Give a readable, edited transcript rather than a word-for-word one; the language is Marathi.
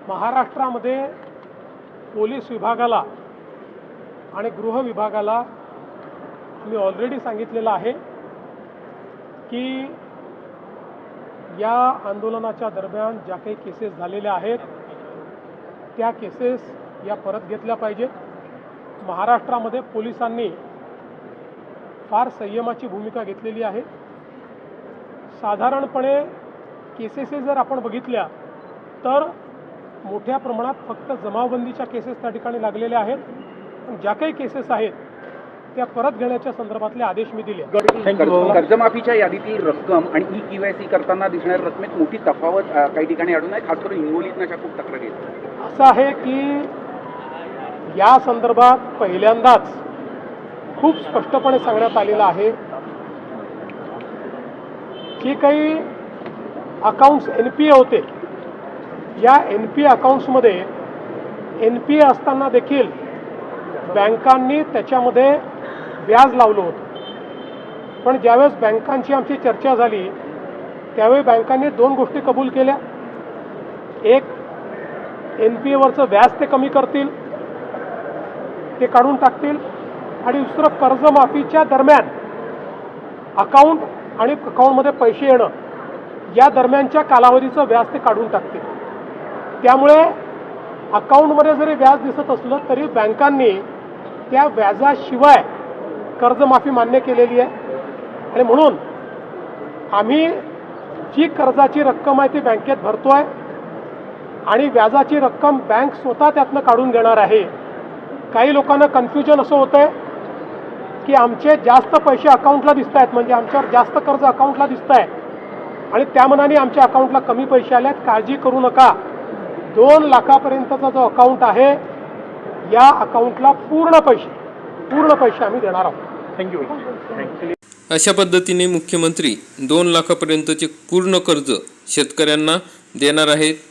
महाराष्ट्रामध्ये पोलीस विभागाला आणि गृह विभागाला मी ऑलरेडी सांगितलेलं आहे की या आंदोलनाच्या दरम्यान ज्या काही केसेस झालेल्या आहेत त्या केसेस या परत घेतल्या पाहिजेत. महाराष्ट्रामध्ये पोलिसांनी फार संयमाची भूमिका घेतलेली आहे. साधारणपणे केसेस जर आपण बघितल्या तर मोठ्या प्रमाणात फक्त जमावबंदीच्या केसेस त्या ठिकाणी लागलेल्या आहेत. पण ज्या काही केसेस आहेत त्या परत घेण्याच्या संदर्भातले आदेश मी दिले. कर्जमाफीच्या यादीतील रक्कम आणि ई-KYC करताना दिसणाऱ्या रकमेत मोठी तफावत काही ठिकाणी आढळून आहे. खास करून हिंगोलीतनं अशा खूप तक्रारी आहेत. असं आहे की या संदर्भात पहिल्यांदाच खूप स्पष्टपणे सांगण्यात आलेलं आहे की काही अकाउंट्स NPA होते. या NPA अकाउंट्समध्ये NPA असताना देखील बँकांनी त्याच्यामध्ये व्याज लावलं होतं. पण ज्यावेळेस बँकांची आमची चर्चा झाली त्यावेळी बँकांनी दोन गोष्टी कबूल केल्या. एक, NPAवरचं व्याज ते कमी करतील, ते काढून टाकतील. आणि दुसरं, कर्जमाफीच्या दरम्यान अकाउंट आणि अकाउंटमध्ये पैसे येणं या दरम्यानच्या कालावधीचं व्याज ते काढून टाकतील. त्यामुळे अकाउंटमध्ये जरी व्याज दिसत असलं तरी बँकांनी त्या व्याजाशिवाय कर्जमाफी मान्य केलेली आहे. आणि म्हणून आम्ही जी कर्जाची रक्कम आहे ती बँकेत भरतोय आणि व्याजाची रक्कम बँक स्वतः त्यातनं काढून घेणार आहे. काही लोकांना कन्फ्युजन असं होतंय की आमचे जास्त पैसे अकाउंटला दिसत आहेत, म्हणजे आमच्यावर जास्त कर्ज अकाउंटला दिसत आहे आणि त्या मनाने आमच्या अकाउंटला कमी पैसे आले आहेत. काळजी करू नका. 2 लाखापर्यंतचा जो अकाउंट आहे या अकाउंटला पूर्ण पैसे आम्ही देणार आहोत. थँक्यू. अशा पद्धतीने मुख्यमंत्री 2 लाखापर्यंतचे पूर्ण कर्ज शेतकऱ्यांना देणार आहेत.